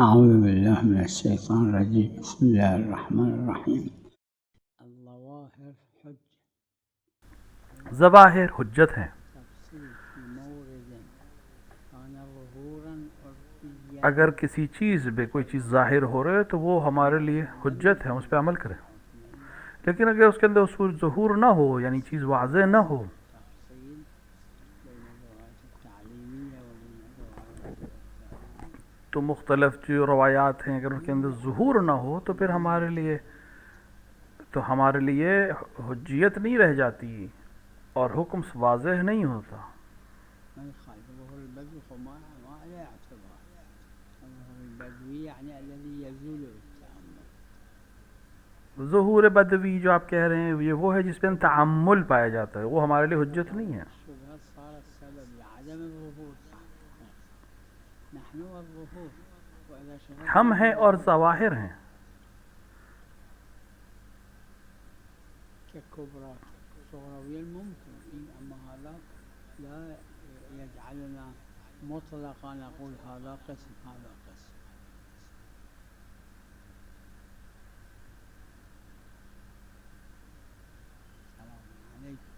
أعوذ بالله من الشيطان الرجيم. بسم الله الرحمن الرحیم. الظواہر حجة، ظواہر حجت ہیں. تفصیل فی مورد کان ظہورا عرفیا. اگر کسی چیز پہ کوئی چیز ظاہر ہو رہے تو وہ ہمارے لیے حجت ہے، اس پہ عمل کریں. لیکن اگر اس کے اندر اصول ظہور نہ ہو، یعنی چیز واضح نہ ہو، تفصیل بین الروایات التعلیمیہ و بین الروایات الإخباریہ. تو مختلف جو روایات ہیں اگر ان کے اندر ظہور نہ ہو تو پھر ہمارے لیے حجیت نہیں رہ جاتی اور حکم واضح نہیں ہوتا. من خالفه البدو فما عليه اعتبار. البدوی یعنی الذي يزول بالتأمل. ظہور بدوی جو آپ کہہ رہے ہیں یہ وہ ہے جس پہ تعمل پایا جاتا ہے، وہ ہمارے لیے حجت نہیں ہے. الشبهة صارت سبب لعدم الظهور. نحن والظهور وإذا ہم شغلنا ہیں اور ظواہر ہیں. ككبرى صغروية ممكن، أما هذا لا يجعلنا مطلقا نقول هذا قسم هذا قسم. السلام عليكم.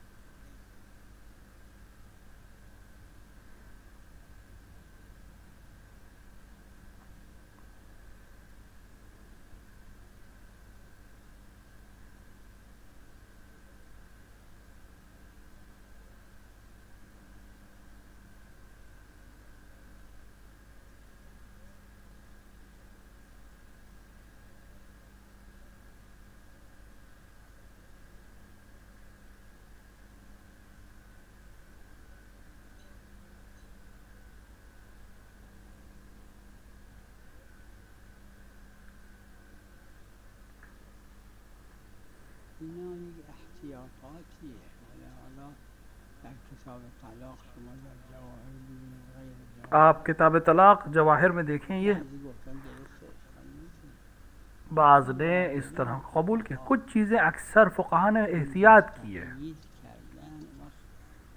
هناك احتیاطاتی ہے، ولهذا در کتاب طلاق شما در جواهر ببینید غیر جواهر آپ کتاب طلاق جواہر میں دیکھیں، یہ بعضی گفتن درسته اشکال نیست. بعض نے اس طرح قبول کیا. کچھ چیزیں اکثر فقہا نے احتیاط کی ہے، تقیید کردن وقت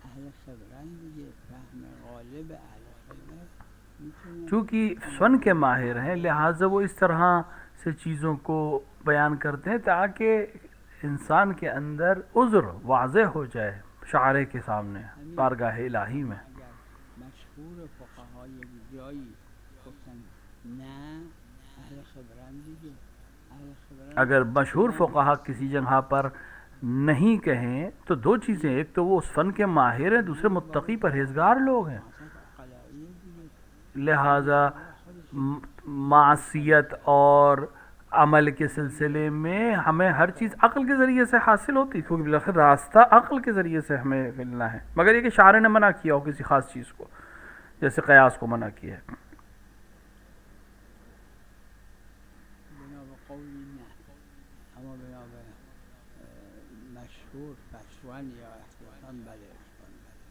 اهل خبرن دیگه، فهم غالب اهل خبر میتونه چونکہ فن کے ماہر ہیں لہٰذا وہ اس طرح سے چیزوں کو بیان کرتے ہیں تاکہ انسان کے اندر عذر واضح ہو جائے شاعرے کے سامنے بارگاہ الہی میں. اگر مشهور فقها یک جایی گفتن نه اهل خبرن دیگه، اهل خبرن اگر مشہور فقہا کسی جگہ پر نہیں کہیں تو دو چیزیں، ایک تو وہ اس فن کے ماہر ہیں، دوسرے متقی پرہیزگار لوگ ہیں. قلائیه دیگه. لہذا معصیت اور عمل کے سلسلے میں ہمیں ہر چیز عقل کے ذریعے سے حاصل ہوتی، کیونکہ بالآخر راستہ عقل کے ذریعے سے ہمیں ملنا ہے، مگر یہ کہ شاعر نے منع کیا ہو کسی خاص چیز کو، جیسے قیاس کو منع کیا ہے. بنا بقول نه، اما بنا به مشهور فشون یا احتیاطا بله اشکال نداره.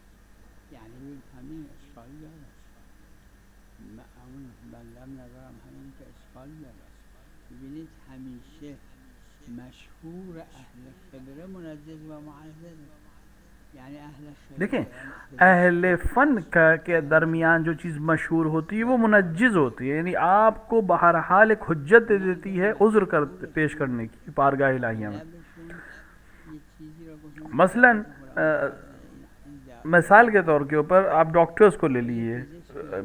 یعنی همین اشکال داره. بندم نظرم همین که اشکال داره. ببینید همیشه مشهور اهل خبره منجز و معزز، یعنی اهل خبره دیکھیں اہل فن کے درمیان جو چیز مشہور ہوتی ہے وہ منجز ہوتی ہے، یعنی آپ کو بہرحال ایک حجت دے دیتی ہے عذر پیش کرنے کی بارگاہ الہیہ میں. یہ چیزی را گفتن مثلا مثال کے طور کے اوپر آپ ڈاکٹرز کو لے لیے،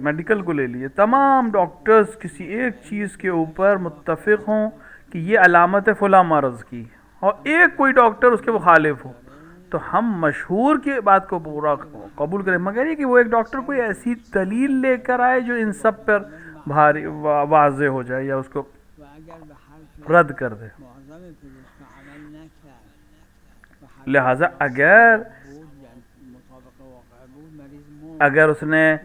میڈیکل کو لے لیے، تمام ڈاکٹرز کسی ایک چیز کے اوپر متفق ہوں کہ یہ علامت ہے فلاں مرض کی، اور ایک کوئی ڈاکٹر اس کے مخالف ہو، تو ہم مشہور کی بات کو پورا قبول کریں، مگر یہ کہ وہ ایک ڈاکٹر کوئی ایسی دلیل لے کر آئے جو ان سب پر بھاری واضح ہو جائے یا اس کو و اگر به حرف رد کر دے. معظم پزشک عمل نکرد و حرف لہٰذا اگر بود یعنی مطابق واقع بود مریض مرد. اگر اس نے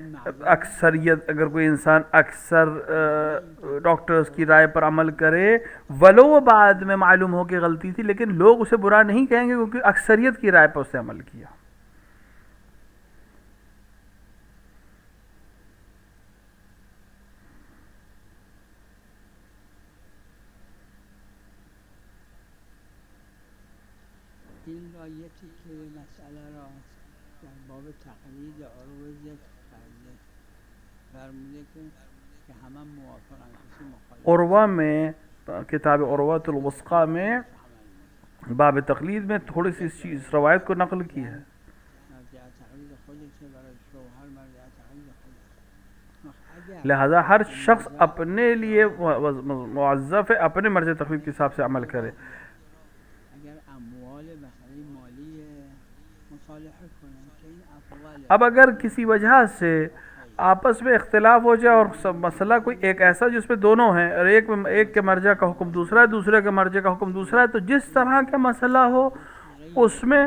اکثریت، اگر کوئی انسان اکثر ڈاکٹرز کی رائے پر عمل کرے ولو وہ بعد میں معلوم ہو کہ غلطی تھی، لیکن لوگ اسے برا نہیں کہیں گے کیونکہ اکثریت کی رائے پر اس نے عمل کیا. این را یه تیکه مسئله را در باب تقلید عروض ذکر کرده، فرموده که کہ ہم موافق ہیں کسی مخالف عروہ میں کتاب عروۃ الوثقی میں باب تقلید میں تھوڑی سی اس روایت کو نقل کی ہے. مرجع تقلید خودش برای شوهر مرجع تقلید خودش. اگر لہذا ہر شخص اپنے لیے موظف ہے اپنے مرجع تقلید کے حساب سے عمل کرے. اگر اموال مثلا مالی مصالحه کنن که این افضل. اب اگر کسی وجہ سے آپس میں اختلاف ہو جائے اور مسئلہ کوئی ایک ایسا جس پہ دونوں ہیں اور ایک کے مرجع کا حکم دوسرا ہے دوسرے کے مرجع کا حکم دوسرا ہے، تو جس طرح کا مسئلہ ہو اس میں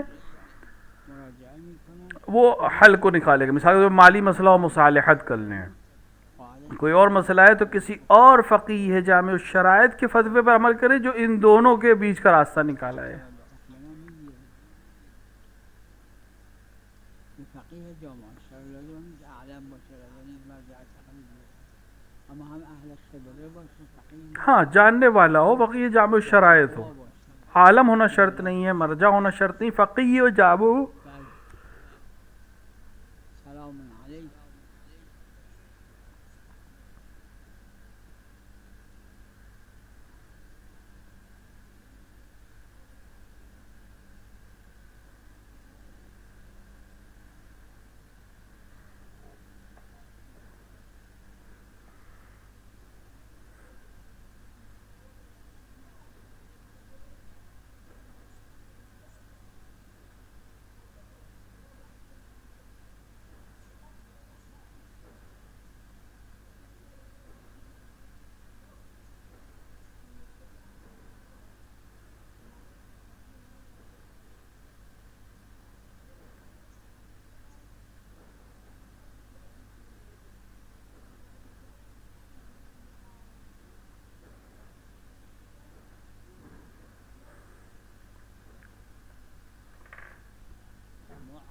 مراجعه میکنن وہ حل کو نکالے گا. مثال کے طور پر مالی مسئلہ و مصالحت کر لیں، کوئی اور مسئلہ ہے تو کسی اور فقیہ ہے جامع الشرائط کے فتوے پر عمل کرے جو ان دونوں کے بیچ کا راستہ نکالا ہے. اطمینان میگیره. فقیه جامعه شرایط اعلم باشه و نیز مرجع تقلید باشه، اما هم اهل خبره باشه فقیه ہاں جاننے والا ہو، فقیہ جامع الشرائط ہو. باشه. عالم ہونا شرط نہیں ہے، مرجع ہونا شرط نہیں، فقیہ و جامع. بله. سلام علیکم.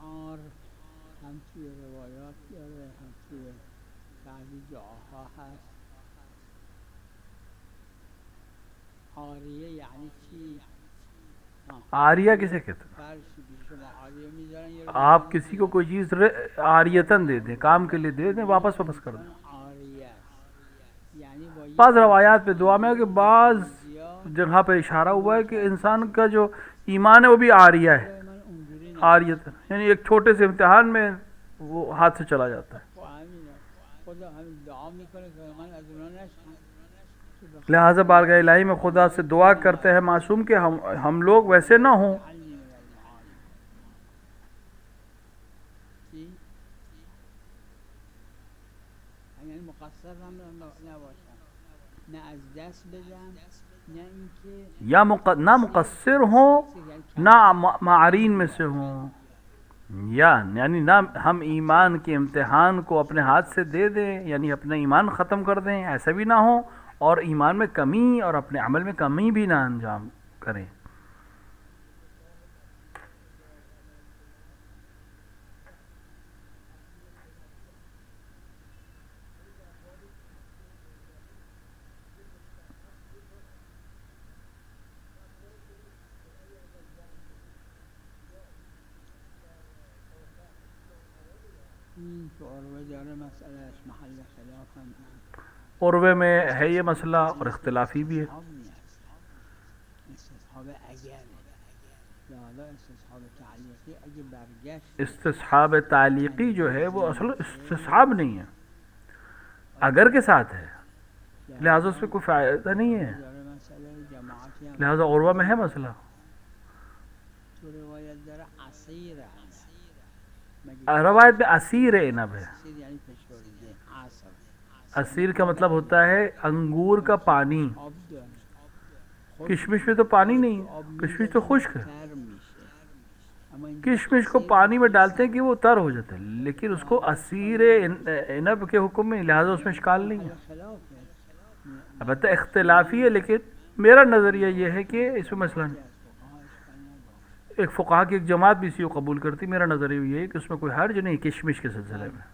معار هم توی روایات داره هم توی بعضی جاها هست. عاریه یعنی چی؟ عاریہ کسے کہتے ہیں؟ فرشی که شما عاریه میذارن یه رو آپ کسی کو کوئی چیز عاریتاً دے دیں، کام کے لیے دے دیں، واپس کر دیں. عاریه است یعنی با یه بعض روایات پہ دعا میں ہے کہ بعض زیاد جگہ پہ اشارہ ہوا ہے کہ انسان کا جو ایمان ہے وہ بھی عاریہ ہے، برای من اونجوری نه. عاریت، یعنی ایک چھوٹے سے امتحان میں وہ ہاتھ سے چلا جاتا ہے. خب همینه. خدا همین دعا میکنه که من از اونا نشم که به لہٰذا بارگاہ الہی میں خدا سے دعا کرتے ہیں معصوم کہ ہم لوگ ویسے نہ ہوں حلی من المعانی. چی؟ یعنی مقصر هم نباشم، نه از دست بدم نه اینکه یا نہ مقصر ہوں نہ معرین میں سے ہوں، یعنی نہ ہم ایمان کے امتحان کو اپنے ہاتھ سے دے دیں، یعنی اپنا ایمان ختم کر دیں، ایسا بھی نہ ہو، اور ایمان میں کمی اور اپنے عمل میں کمی بھی نہ انجام کریں. این تو عروه داره مسئلهش محل خلاف هم هست. عروے میں ہے یہ مسئلہ اور اختلافی بھی ہے. استصحاب نیست. استصحاب اگره. لہذا استصحاب تعلیقی اگه برگشت استصحاب تعلیقی جو ہے وہ اصل استصحاب نہیں ہے، اگر کے ساتھ ہے، لہٰذا اس میں کوئی فائدہ نہیں ہے. داره مسئله جماعتی هم لہذا عروہ میں ہے مسئلہ. تو روایت داره عصیر هم روایت میں اسیر عنب ہے. عصیر یعنی فشرده عصر. اسیر کا مطلب ہوتا ہے انگور کا پانی. آب داره. کشمش میں تو پانی نہیں ہے، آب کشمش تو خشک ہے. تر میشه. اما این کشمش کو پانی میں ڈالتے ہیں کہ وہ تر ہو جاتا ہے، لیکن اس کو اسیر عنب کے حکم میں، لہٰذا اس میں اشکال نہیں ہے. محل خلاف ہے. البتہ اختلافی ہے، لیکن میرا نظریہ یہ ہے کہ اس میں مسئلہ نہیں. ایک فقہا کی ایک جماعت بھی اسی کو قبول کرتی، میرا نظریہ یہ ہے کہ اس میں کوئی حرج نہیں کشمش کے سلسلے میں.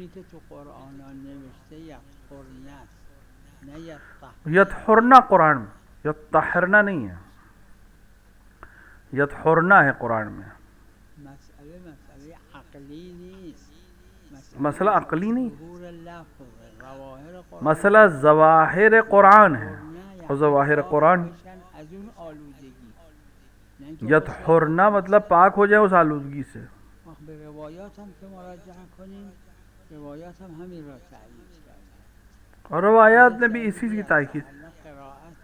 همین که تو قرآن ها نوشته یطهرن است نه یطهرن. یطہرنا قرآن میں، یطہرنا نہیں ہے، یطہرنا ہے قرآن میں. مسئله عقلی نیست، مسئلہ عقلی نہیں، ظهور اللفظ ظواهر قرآن مسئلہ ظواہر قرآن ہے، یطهرن اور ظواہر پاک قرآن. بشن از اون آلودگی، نه اینکه یطہرنا مطلب پاک ہو جائے اس آلودگی سے. وقت به روایات هم که مراجعه کنیم روایات هم همین را تأیید کرده. اور روایات نے بھی اسی کی تاکید. الان قرائت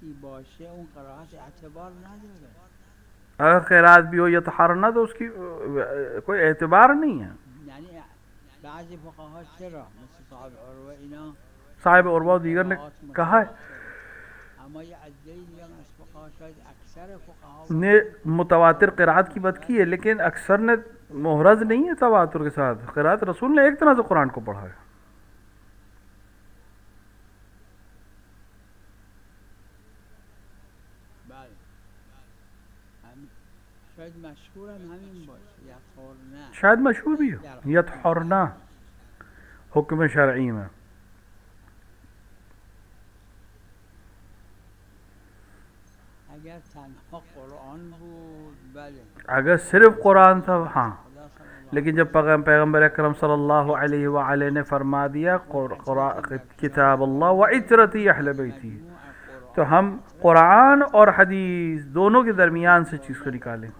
کی باشه اون قرائت اعتبار نداره. اگر خیرات بھی ہو یطہرنا تو اس کی کوئی اعتبار نہیں ہے. یعنی بعضی فقها چرا مثل صاحب عروه اینا صاحب عروہ و دیگر نے کہا ہے اما یه عده‌ای دیگه از فقها شاید اکثر فقها نے متواتر قرات کی بات کی ہے، لیکن اکثر نے محرز نہیں ہے تواتر کے ساتھ. قرات رسول نے ایک طرح سے قرآن کو پڑھا ہے. بله شاید مشهور هم همین باشه یطهرن. شاید مشہور بھی ہو یطہرنا حکم شرعی میں. اگر تنها قرآن بود بله اگر صرف قرآن تھا ہاں، خدا صلی اللہ لیکن جب پیغمبر اکرم صلی اللہ علیہ وآلہ نے فرما دیا کتاب اللہ و عترتی اہل بیتی، تو ہم قرآن اور حدیث دونوں کے درمیان سے چیز کو نکالیں.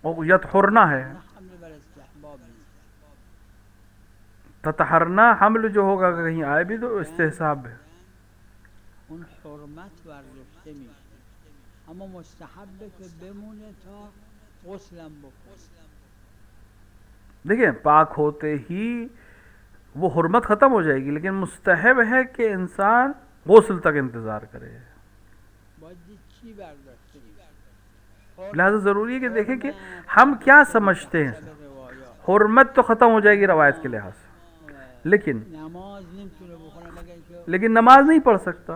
اور یطہرنا ہے، حمل بر استحباب نیست. تطہرنا حمل جو ہوگا کہیں آئے بھی تو استحساب ہے. اون حرمت برداشته میشه اما مستحبه که بمونه تا غسلم بکنه. دیکھیں پاک ہوتے ہی وہ حرمت ختم ہو جائے گی، لیکن مستحب ہے کہ انسان غسل تک انتظار کرے. باید دید چی برداشته میشه. لہذا ضروری ہے کہ دیکھیں کہ ہم کیا سمجھتے ہیں. روایات حرمت تو ختم ہو جائے گی روایت کے لحاظ سے، لیکن نماز نمیتونه بخونه مگه اینکه لیکن نماز نہیں پڑھ سکتا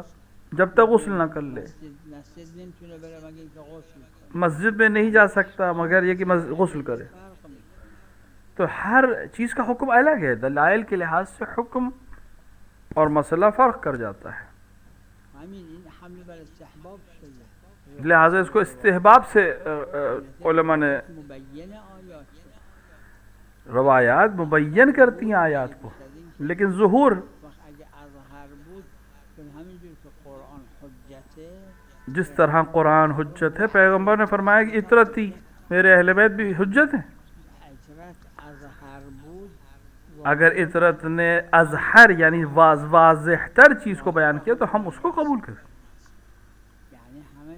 جب تک غسل نہ کر لے. مسجد نمیتونه بره مگه اینکه غسل کنه. مسجد میں نہیں جا سکتا مگر یہ کہ غسل کرے. فرق میکنه. تو ہر چیز کا حکم الگ ہے، دلائل کے لحاظ سے حکم اور مسئلہ فرق کر جاتا ہے. همین این حمل بر استحباب شده. لہٰذا اس کو استحباب سے علماء نے مبین آیات شده. روایات مبین کرتی ہیں آیات کو، لیکن ظہور وقت اگه اظهر بود چون همینجور که قرآن حجته جس طرح قرآن حجت ہے، پیغمبر نے فرمایا کہ اطرت تھی، میرے اہل بیت بھی حجت ہیں. اجرت اظهر بود اگر اطرت نے اظہر یعنی واضح تر چیز کو بیان کیا تو ہم اس کو قبول کریں. یعنی همه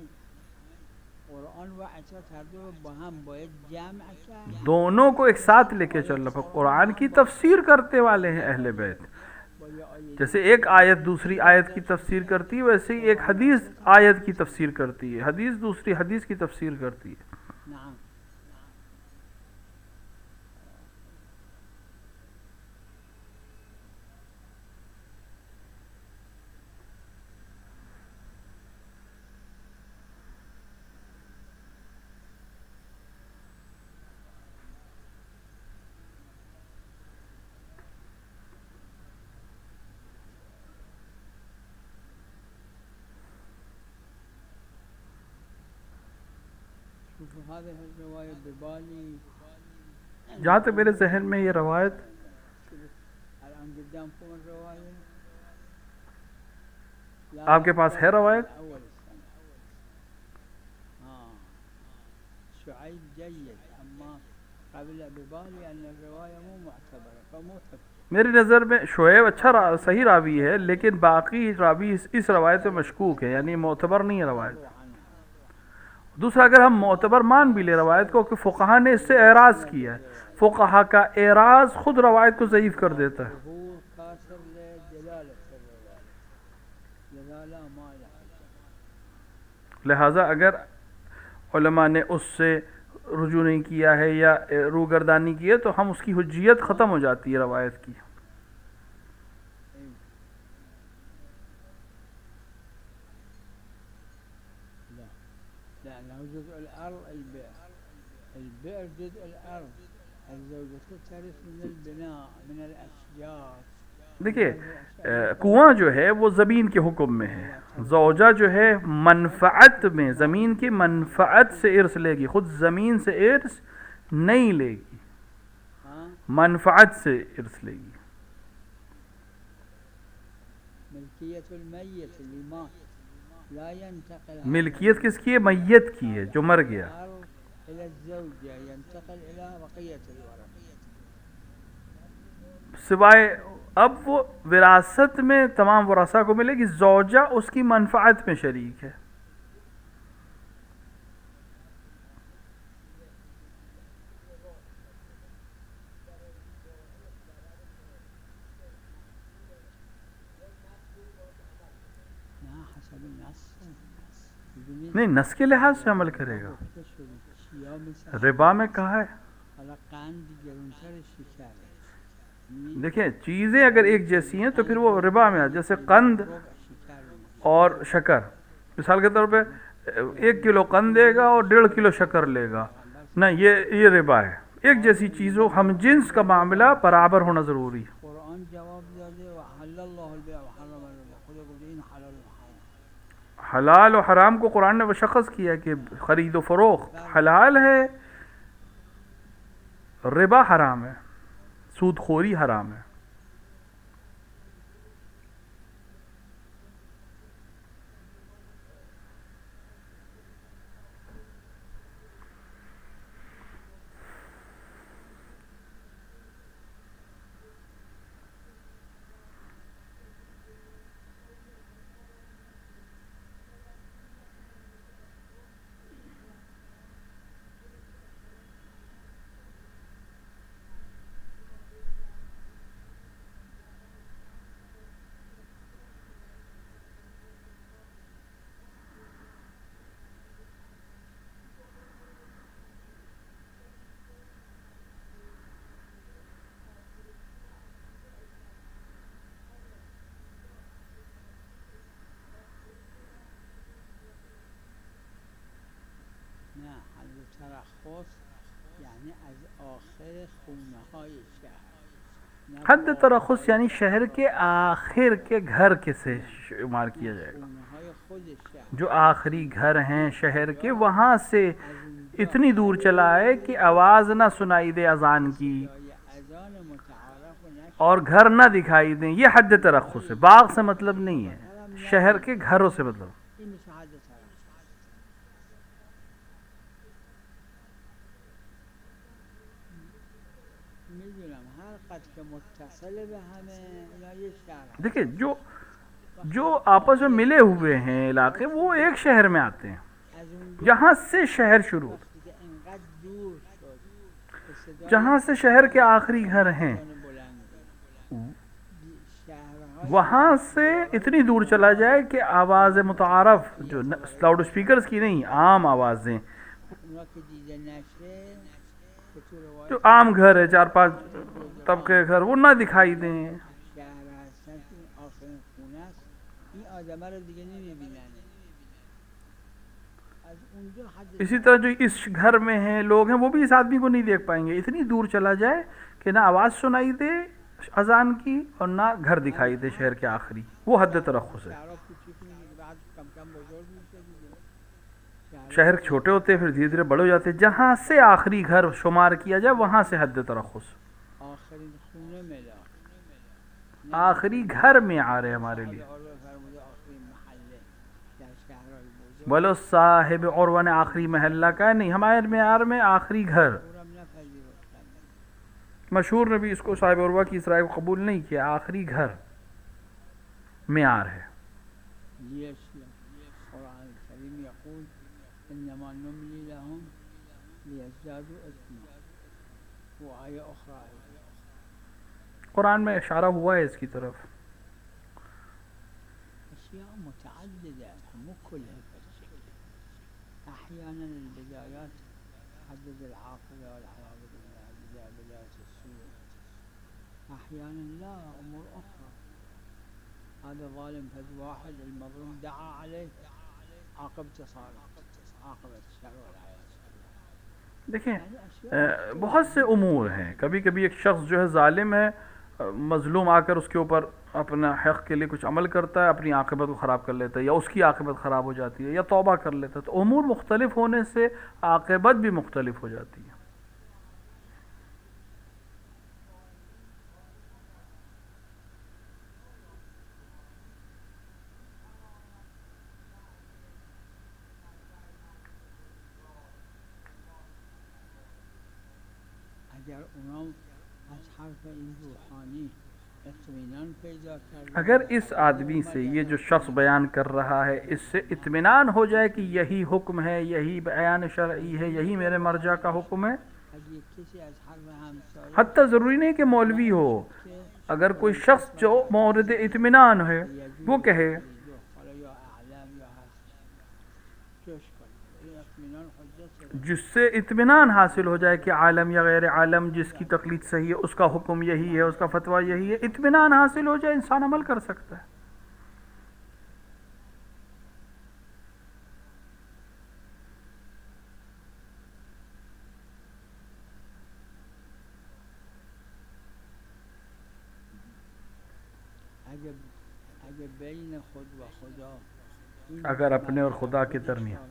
قرآن و اجرت هر دو رو با هم باید جمع کرد. دونوں کو ایک ساتھ لے کے چلنا. قرآن کی تفسیر کرتے والے ہیں اہل بیت. با یه آیه جیسے ایک آیت دوسری آیت کی تفسیر کرتی ہے، ویسے ہی ایک حدیث آیت کی تفسیر کرتی ہے، حدیث دوسری حدیث کی تفسیر کرتی ہے. نعم شوفوا هذه الرواية ببالي جہاں تک میرے ذہن میں یہ روایت الآن قدامكم الرواية. آپ کے پاس ہے روایت؟ أول السنة شعيب جيد أما قبل ببالي أن الرواية مو معتبرة فمو حكم. میری نظر میں شعیب اچھا صحیح راوی ہے، لیکن باقی راوی اس روایت میں مشکوک ہے، یعنی معتبر نہیں ہے روایت. دوسرا اگر ہم معتبر مان بھی لے روایت کو کہ فقہا نے اس سے اعراض کیا ہے، فقہا کا اعراض خود روایت کو ضعیف کر دیتا ہے. ظهور كاسر لدلالة الرواية دلالة ما لها. لہٰذا اگر علماء نے اس سے رجوع نہیں کیا ہے یا روگردانی کی ہے تو ہم اس کی حجیت ختم ہو جاتی ہے روایت کی. لأنه جزء الأرض البئر جزء الأرض الزوجة ترث من البناء من الأشجار. دیکھیے کنواں جو ہے وہ زمین کے حکم میں ہے، زوجہ جو ہے منفعت میں، زمین کی منفعت سے ارث لے گی، خود زمین سے ارث نہیں لے گی، ہاں منفعت سے ارث لے گی۔ ملکیت المیت اللي مات لا ينتقل ملکیت کس کی ہے؟ میت کی ہے، جو مر گیا۔ الأرض إلى الزوجة ينتقل إلى بقية الورثة. سوائے اب وہ وراثت میں تمام ورثہ کو ملے گی، زوجہ اس کی منفعت میں شریک ہے۔ نہ حسب النص نہیں، نس کے لحاظ سے عمل کرے گا۔ ربا میں کہا ہے، دیکھیں چیزیں اگر ایک جیسی ہیں تو پھر وہ ربا میں جیسے قند اور شکر، مثال کے طور پہ 1 کلو قند دے گا اور 1.5 کلو شکر لے گا، نہ یہ ربا ہے۔ ایک جیسی چیز ہو، ہم جنس کا معاملہ برابر ہونا ضروری ہے۔ قرآن جواب دے وحل اللہ البیع وحرم الربا، خدا کو دین حلال و حرام۔ حلال و حرام کو قرآن نے مشخص کیا کہ خرید و فروخت حلال ہے، ربا حرام ہے، سود خوری حرام ہے۔ نه حل ترخص یعنی از آخر خونه های شهر، حد ترخص یعنی شہر کے آخر کے گھر کے سے شمار کیا جائے گا، خونه های خود شهر، جو آخری گھر ہیں شہر کے، وہاں سے اتنی دور چلا ہے کہ آواز نہ سنائی دے اذان کی اذان متعارف و نشر اور گھر نہ دکھائی دیں، یہ حد ترخص ہے۔ باغ سے مطلب نہیں ہے، شہر کے گھروں سے مطلب۔ این میشه حد ترخص. میدونم هر قد که متصل به همه اینا یک شهر هست. دیکھیں جو آپس میں ملے ہوئے ہیں علاقے، وہ ایک شہر میں آتے ہیں، از اونجا جہاں سے شہر شروع ہوتا وقتی که انقدر دور شد، جہاں سے شہر کے آخری گھر ہیں، وہاں سے اتنی دور چلا جائے کہ آواز متعارف، جو لاؤڈ اسپیکرز کی نہیں، عام آوازیں، اونا که دیده نشه به طور روایت جو عام گھر ہے 4-5 طبقے گھر، وہ نہ دکھائی دیں۔ شهر هستن که این آخرین خونه است، این آدمه رو دیگه نمیبینن. از اونجا حد اسی طرح جو اس گھر میں ہیں لوگ ہیں، وہ بھی اس آدمی کو نہیں دیکھ پائیں گے، اتنی دور چلا جائے کہ نہ آواز سنائی دے اذان کی اور نہ گھر دکھائی دے شہر کے آخری، وہ حد ترخص ہے۔ شهرها کوچیک میشه، بعد کم کم بزرگ میشه دیگه. شہر چھوٹے ہوتے ہیں پھر دھیرے دھیرے بڑے ہو جاتے ہیں، جہاں سے آخری گھر شمار کیا جائے وہاں سے حد ترخص۔ آخرین خونه ملا، آخری گھر میں آ رہے ہمارے لیے، عرف فرموده آخرین محله در شهرهای بزرگ. بولو صاحب عروہ نے آخری محلہ کا ہے، نہیں، ہمارے معیار میں آخری گھر اونم نپذیرفتن. مشہور نبی اس کو صاحب عروہ کی اس رائے کو قبول نہیں کیا، آخری گھر معیار ہے۔ ليش لا؟ القرآن الكريم يقول إنما نملي لهم ليزدادوا إثما، وآية أخرى أيضا. قرآن میں اشارہ ہوا ہے اس کی طرف۔ أشياء متعددة مو كلها كالشكل. أحيانا البدايات تحدد العاقبة والعياذ بالله بداية السوء، أحيانا لا أمور أخرى. هذا ظالم فد واحد، المظلوم دعا عليه، عاقبته صارت عاقبة الشر والعياذ بالله. دیکھیں بہت سے امور ہیں. کبھی کبھی ایک شخص جو ہے ظالم ہے, مظلوم آ کر اس کے اوپر اپنا حق کے لیے کچھ عمل کرتا ہے, اپنی عاقبت کو خراب کر لیتا ہے, یا اس کی عاقبت خراب ہو جاتی ہے, یا توبہ کر لیتا ہے. تو امور مختلف ہونے سے عاقبت بھی مختلف ہو جاتی ہے. اگر اونا از حرف این روحانی اطمینان پیدا کرده اگر اس آدمی سے یہ جو شخص بیان کر رہا ہے اس سے اطمینان ہو جائے کہ یہی حکم ہے, یہی بیان شرعی ہے, یہی میرے مرجع کا حکم ہے, اگر کسی از حرف همسایه حتیٰ ضروری نہیں کہ مولوی ہو, اگر کوئی شخص جو مورد اطمینان ہے وہ کہے, حالا یا اعلم یا هست جوش کنید این اطمینان حجت جس سے اطمینان حاصل ہو جائے کہ عالم یا غیر عالم جس کی تقلید صحیح ہے اس کا حکم یہی ہے, اس کا فتویٰ یہی ہے, اطمینان حاصل ہو جائے, انسان عمل کر سکتا ہے. اگر بین خود و خدا اگر اپنے اور خدا کے درمیان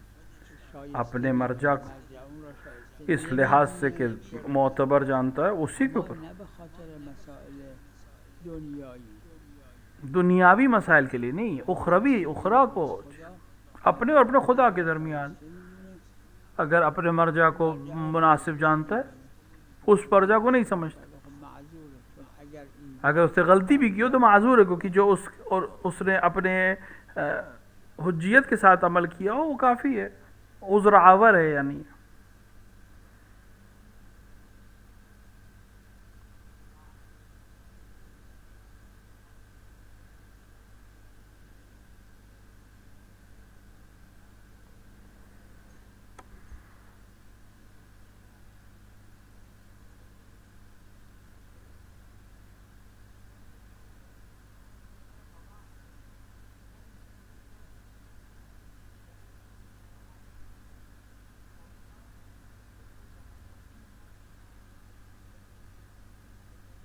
شایسته اپنے مرجع کو مرجع اون را شایسته اس لحاظ سے کہ معتبر جانتا ہے اسی کے اما اوپر, نه به خاطر مسائل دنیایی دنیاوی مسائل کے لیے نہیں, اخروی اخرا کو اپنے اور اپنے خدا کے درمیان اگر اپنے مرجع کو مناسب جانتا ہے اس مرجع کو نہیں سمجھتا. معذور چون اگر این اگر اس سے غلطی بھی کی ہو تو معذور ہے, کیونکہ جو اس نے اپنے حجیت کے ساتھ عمل کیا ہو وہ کافی ہے, عذر عاور ہے. یعنی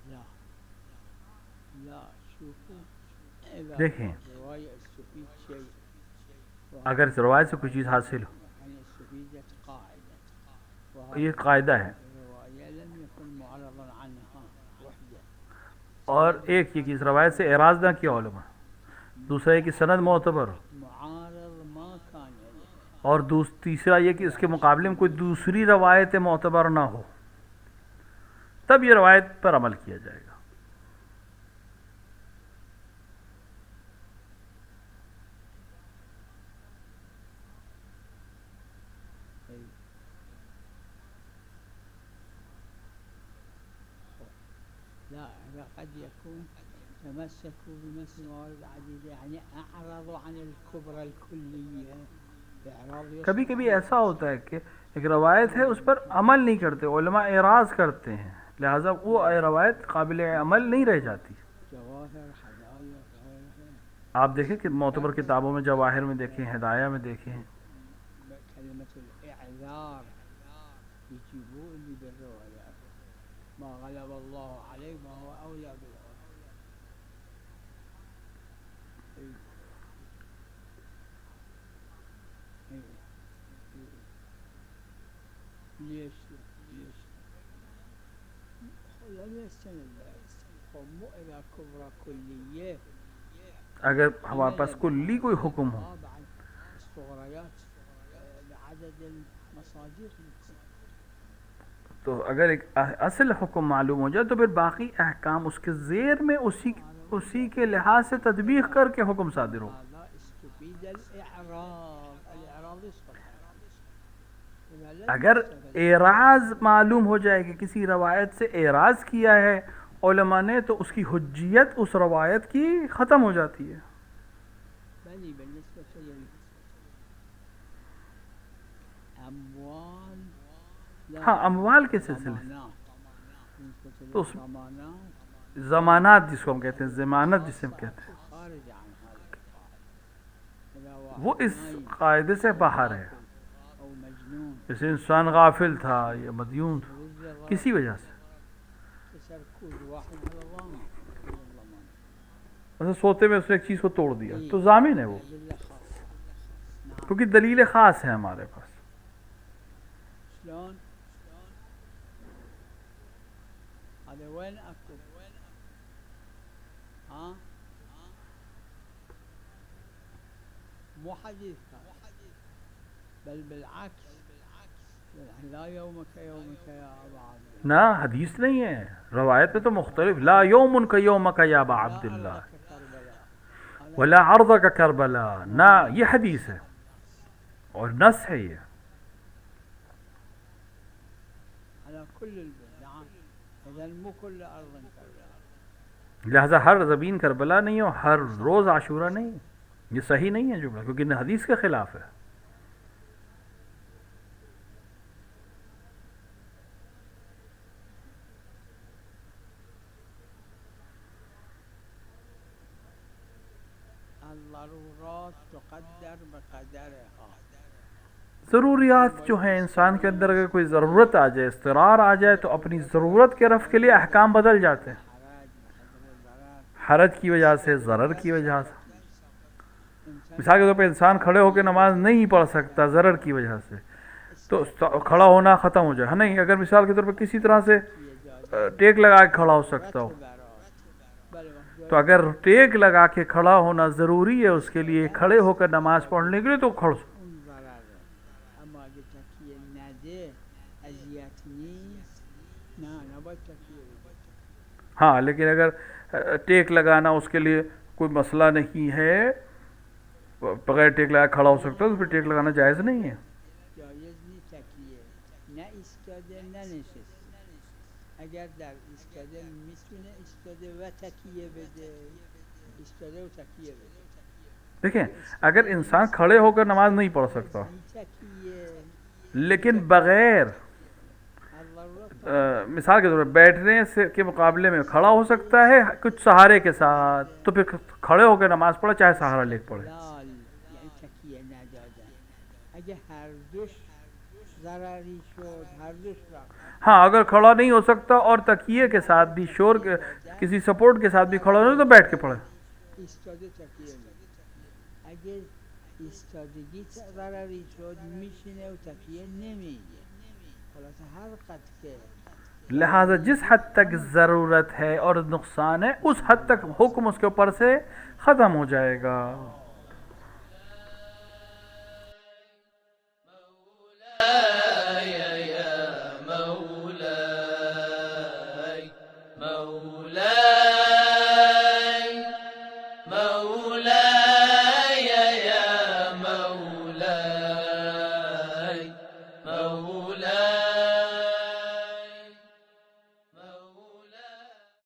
لا لا شوفوا اذا دیکھیں رواية استفيد شيء اگر اس روایت سے کوئی چیز حاصل ہو, يعني استفيدت قاعدة یہ وهذه قاعدہ ہے, الرواية لم يكن معرضا عنها وحده اور ایک یہ کہ اس روایت سے اعراض نہ کیا علماء, دوسرا یہ کہ سند معتبر ہو, معارض ما كان له اور تیسرا یہ کہ اس کے مقابلے میں کوئی دوسری روایت معتبر نہ ہو, تب یہ روایت پر عمل کیا جائے گا. لا قد يكون تمسكوا بمثل موارد عديدة يعني أعرضوا عن الكبرى الكلية إعراض کبھی کبھی ایسا ہوتا ہے کہ ایک روایت ہے اس پر عمل نہیں کرتے, علماء اعراض کرتے ہیں, لہٰذا وہ روایت قابل عمل نہیں رہ جاتی. جواهر هدايا غيرها آپ دیکھیں کہ معتبر کتابوں میں جواہر میں دیکھیں, ہدایہ میں دیکھیں, كلمة الإعذار يجيبوا اللي بالروايات ما غلب الله عليه ما هو أولى بالعلم. ليش لم يستند هم إلى كبرى كلية اگر ہمارے پاس کلی کوئی حکم ہو بعد الصغريات بعدد المصادر تو اگر ایک اصل حکم معلوم ہو جائے تو پھر باقی احکام اس کے زیر میں اسی کے لحاظ سے تطبیق کر کے حکم صادر ہو. هذا استفيد الإعراض يسقط. اگر اعراض معلوم ہو جائے کہ کسی روایت سے اعراض کیا ہے علماء نے تو اس کی حجیت اس روایت کی ختم ہو جاتی ہے. بلی بالنسبة للأموال ہاں اموال کے سلسلے ضمانات تو اس ضمانات ضمانات جس کو ہم کہتے ہیں, ضمانت جسے ہم کہتے ہیں, خارج عن هذا القاعدة. إذا وہ واحد اس نايم قاعدے سے باہر ہے. أو مجنون جیسے انسان غافل تھا یا مدیون تھا کسی وجہ سے، مثلا سوتے میں اس نے ایک چیز کو توڑ دیا تو ضامن ہے وہ، کیونکہ دلیل خاص ہے ہمارے پاس. شلون هذا وين اكو ها مو حديث بل بالعكس لا يومك يومك يا ابا عبد نہ حدیث نہیں ہے، روایت میں تو مختلف، لا یوم کا یوم کا یا ابا عبد اللہ ولا عرض کا کربلا، نہ یہ حدیث ہے اور نص ہے یہ. على كل البلدان اذا مو كل ارض كربلاء، لہذا ہر زمین کربلا نہیں ہو، ہر روز عاشورہ نہیں، یہ صحیح نہیں ہے جملہ، کیونکہ حدیث کے خلاف ہے. الضرورات تقدر بقدرها، ضروریات جو ہیں انسان کے اندر، اگر کوئی ضرورت آ جائے، اضطرار آ جائے تو اپنی ضرورت کے رفع کے لیے احکام بدل جاتے ہیں، حرج کی وجہ سے، ضرر کی وجہ سے. مثال کے طور پہ انسان کھڑے ہو کے نماز نہیں پڑھ سکتا ضرر کی وجہ سے، تو کھڑا ہونا ختم ہو جائے. نہیں، اگر مثال کے طور پہ کسی طرح سے ٹیک لگا کے کھڑا ہو سکتا ہو، تو اگر ٹیک لگا کے کھڑا ہونا ضروری ہے اس کے لیے کھڑے ہو کر نماز پڑھنے کے لیے، تو کھڑ سو. اما اگه تکیه نده اذیت نیست، نه نباید تکیه بده. ہاں، لیکن اگر ٹیک لگانا اس کے لیے کوئی مسئلہ نہیں ہے، بغیر ٹیک لگا کھڑا ہو سکتا ہے، تو پھر ٹیک لگانا جائز نہیں ہے. جایز نی تکیه، نه ایستاده نه نشسته. اگر در ایستاده میتونه ایستاده و تکیه بده، ایستاده و تکیه بده. دیکھیں، اگر انسان کھڑے ہو کر نماز نہیں پڑھ سکتا لیکن بغیر مثال کے طور پر بیٹھنے سے کے مقابلے میں کھڑا ہو سکتا ہے کچھ سہارے کے ساتھ، تو پھر کھڑے ہو کے نماز پڑھے، چاہے سہارا لے کے پڑھے. یعنی تکیه ندادن. اگه هر دوش ضرری شد، هر دوش رفت. ہاں، اگر کھڑا نہیں ہو سکتا اور تکیے کے ساتھ بھی، شور کے کسی سپورٹ کے ساتھ بھی کھڑا ہو تو بیٹھ کے پڑھے. ایستاده تکیه بده. اگه ایستادگی ضرری شد میشینه و تکیه نمیگه. خلاص هر قد که لہذا جس حد تک ضرورت ہے اور نقصان ہے، اس حد تک حکم اس کے اوپر سے ختم ہو جائے گا.